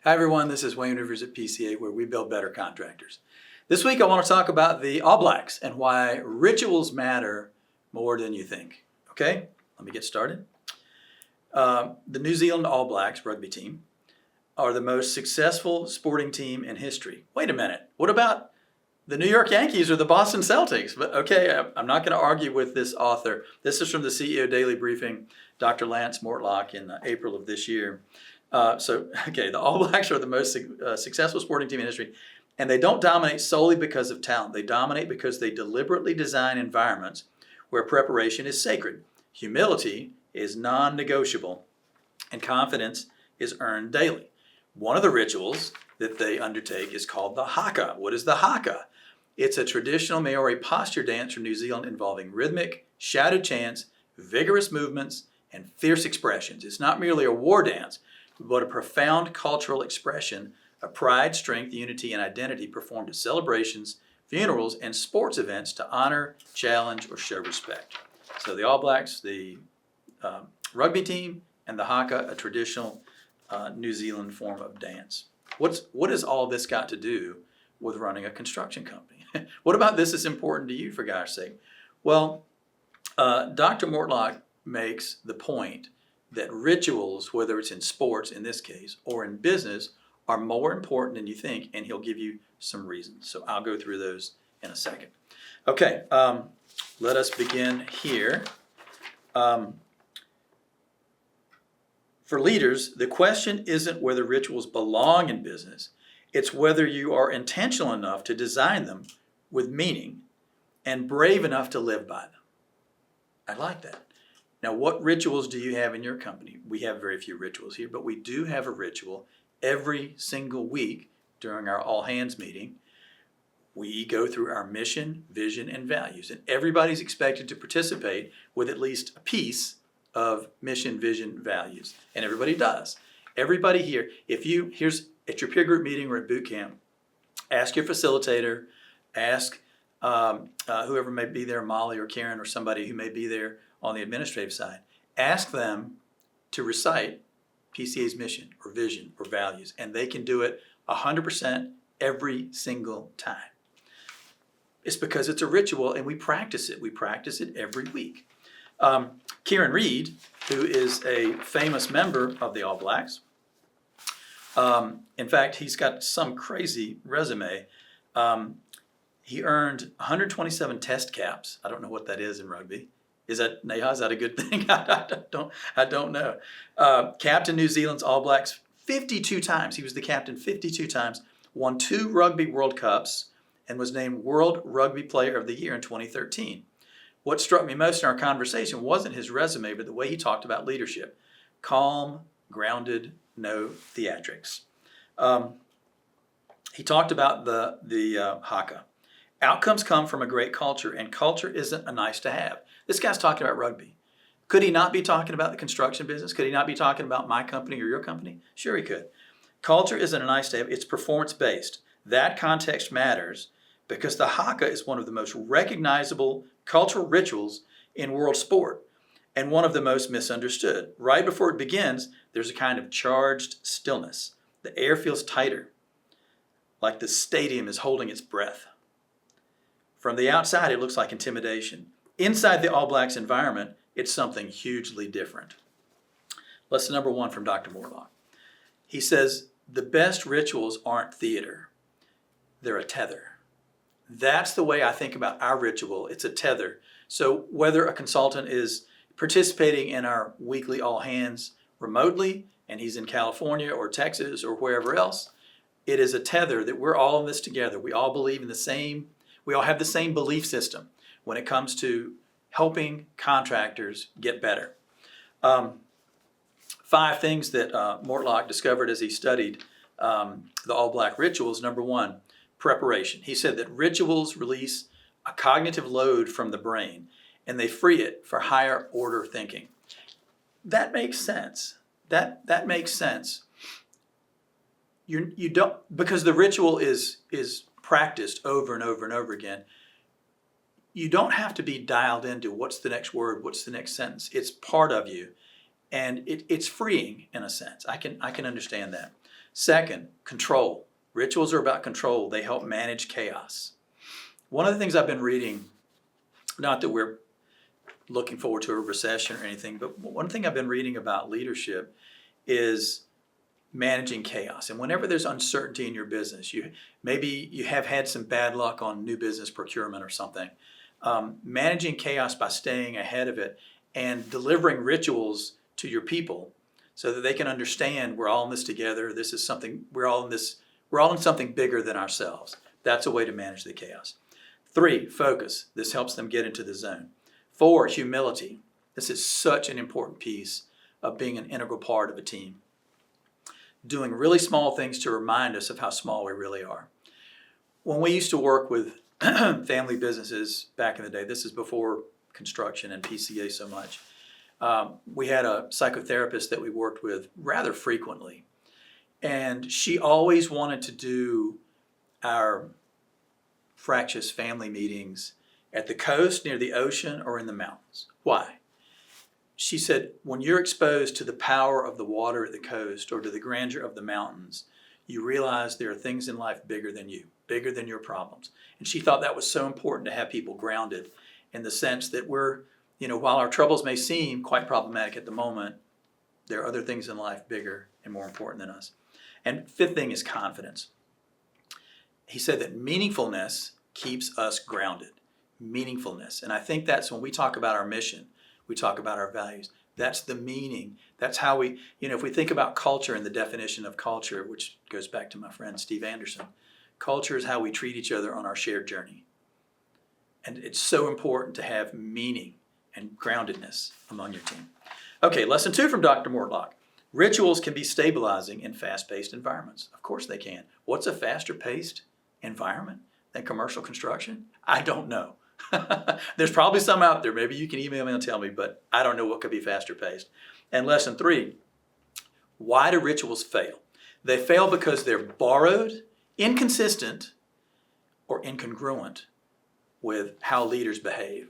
Hi everyone, this is Wayne Rivers at PCA, where we build better contractors. This week I want to talk about the All Blacks and why rituals matter more than you think. Okay, let me get started. The New Zealand All Blacks rugby team are the most successful sporting team in history. Wait a minute, what about the New York Yankees or the Boston Celtics? But okay, I'm not going to argue with this author. This is from the CEO Daily Briefing, Dr. Lance Mortlock, in April of this year. The All Blacks are the most successful sporting team in history, and they don't dominate solely because of talent. They dominate because they deliberately design environments where preparation is sacred, humility is non-negotiable, and confidence is earned daily. One of the rituals that they undertake is called the haka. What is the haka? It's a traditional Maori posture dance from New Zealand involving rhythmic, shouted chants, vigorous movements, and fierce expressions. It's not merely a war dance, but a profound cultural expression of pride, strength, unity, and identity performed at celebrations, funerals, and sports events to honor, challenge, or show respect. So the All Blacks, the rugby team, and the haka, a traditional New Zealand form of dance. What has all this got to do with running a construction company? What about this is important to you, for gosh sake? Well, Dr. Mortlock makes the point that rituals, whether it's in sports in this case or in business, are more important than you think, and he'll give you some reasons. So I'll go through those in a second. Okay, let us begin here. For leaders, the question isn't whether rituals belong in business, it's whether you are intentional enough to design them with meaning and brave enough to live by them. I like that. Now, what rituals do you have in your company? We have very few rituals here, but we do have a ritual every single week during our all hands meeting. We go through our mission, vision, and values, and everybody's expected to participate with at least a piece of mission, vision, values, and everybody does. Everybody here, here's at your peer group meeting or at boot camp, ask your facilitator, ask whoever may be there, Molly or Karen or somebody who may be there on the administrative side, ask them to recite PCA's mission or vision or values, and they can do it 100% every single time. It's because it's a ritual and we practice it. We practice it every week. Kieran Reed, who is a famous member of the All Blacks, in fact, he's got some crazy resume. He earned 127 test caps. I don't know what that is in rugby. Is that a good thing? I don't know. Captain New Zealand's All Blacks 52 times. He was the captain 52 times, won 2 Rugby World Cups, and was named World Rugby Player of the Year in 2013. What struck me most in our conversation wasn't his resume, but the way he talked about leadership. Calm, grounded, no theatrics. He talked about the haka. Outcomes come from a great culture, and culture isn't a nice to have. This guy's talking about rugby. Could he not be talking about the construction business? Could he not be talking about my company or your company? Sure he could. Culture isn't a nice to have, it's performance-based. That context matters because the haka is one of the most recognizable cultural rituals in world sport and one of the most misunderstood. Right before it begins, there's a kind of charged stillness. The air feels tighter, like the stadium is holding its breath. From the outside, it looks like intimidation. Inside the All Blacks environment, it's something hugely different. Lesson number 1 from Dr. Mortlock. He says, the best rituals aren't theater. They're a tether. That's the way I think about our ritual. It's a tether. So whether a consultant is participating in our weekly all hands remotely, and he's in California or Texas or wherever else, it is a tether that we're all in this together. We all believe in the same, we all have the same belief system when it comes to helping contractors get better. 5 things that Mortlock discovered as he studied the All Black rituals. Number 1, preparation. He said that rituals release a cognitive load from the brain and they free it for higher order thinking. That makes sense. That makes sense. You don't, because the ritual is practiced over and over and over again. You don't have to be dialed into what's the next word, what's the next sentence. It's part of you, and it's freeing in a sense. I can understand that. Second, control. Rituals are about control. They help manage chaos. One of the things I've been reading, not that we're looking forward to a recession or anything, but one thing I've been reading about leadership is managing chaos. And whenever there's uncertainty in your business, maybe you have had some bad luck on new business procurement or something, managing chaos by staying ahead of it and delivering rituals to your people so that they can understand we're all in this together. This is something, we're all in something bigger than ourselves. That's a way to manage the chaos. 3, focus. This helps them get into the zone. 4, humility. This is such an important piece of being an integral part of a team. Doing really small things to remind us of how small we really are. When we used to work with family businesses back in the day, this is before construction and PCA so much, we had a psychotherapist that we worked with rather frequently. And she always wanted to do our fractious family meetings at the coast, near the ocean, or in the mountains. Why? She said, when you're exposed to the power of the water at the coast or to the grandeur of the mountains, you realize there are things in life bigger than you, bigger than your problems. And she thought that was so important to have people grounded in the sense that we're, while our troubles may seem quite problematic at the moment, there are other things in life bigger and more important than us. And 5th thing is confidence. He said that meaningfulness keeps us grounded. Meaningfulness. And I think that's when we talk about our mission, we talk about our values. That's the meaning. That's how we, if we think about culture and the definition of culture, which goes back to my friend Steve Anderson, culture is how we treat each other on our shared journey. And it's so important to have meaning and groundedness among your team. Okay, lesson 2 from Dr. Mortlock. Rituals can be stabilizing in fast-paced environments. Of course they can. What's a faster-paced environment than commercial construction? I don't know. There's probably some out there. Maybe you can email me and tell me, but I don't know what could be faster paced. And lesson 3, why do rituals fail? They fail because they're borrowed, inconsistent, or incongruent with how leaders behave.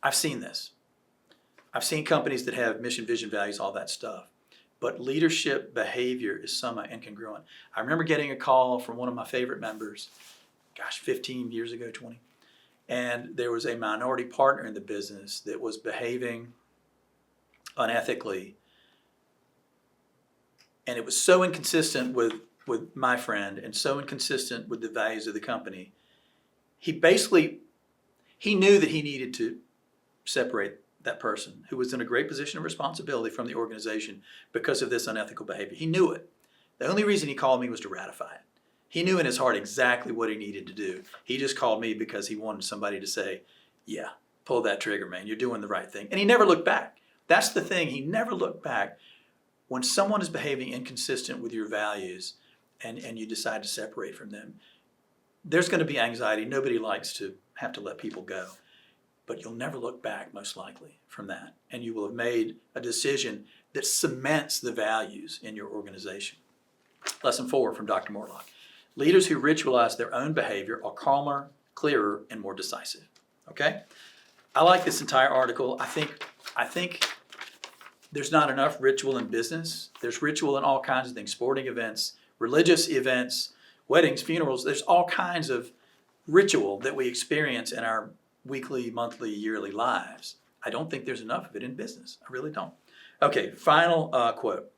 I've seen this. I've seen companies that have mission, vision, values, all that stuff. But leadership behavior is somewhat incongruent. I remember getting a call from one of my favorite members, 15 years ago, 20. And there was a minority partner in the business that was behaving unethically. And it was so inconsistent with my friend and so inconsistent with the values of the company. He knew that he needed to separate that person who was in a great position of responsibility from the organization because of this unethical behavior. He knew it. The only reason he called me was to ratify it. He knew in his heart exactly what he needed to do. He just called me because he wanted somebody to say, yeah, pull that trigger, man. You're doing the right thing. And he never looked back. That's the thing. He never looked back. When someone is behaving inconsistent with your values and you decide to separate from them, there's going to be anxiety. Nobody likes to have to let people go. But you'll never look back, most likely, from that. And you will have made a decision that cements the values in your organization. Lesson 4 from Dr. Mortlock. Leaders who ritualize their own behavior are calmer, clearer, and more decisive. Okay? I like this entire article. I think there's not enough ritual in business. There's ritual in all kinds of things, sporting events, religious events, weddings, funerals. There's all kinds of ritual that we experience in our weekly, monthly, yearly lives. I don't think there's enough of it in business. I really don't. Okay, final quote.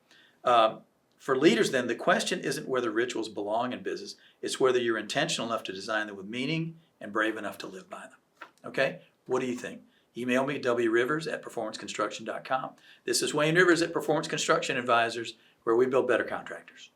For leaders then, the question isn't whether rituals belong in business, it's whether you're intentional enough to design them with meaning and brave enough to live by them. Okay? What do you think? Email me, wrivers@performanceconstruction.com. This is Wayne Rivers at Performance Construction Advisors, where we build better contractors.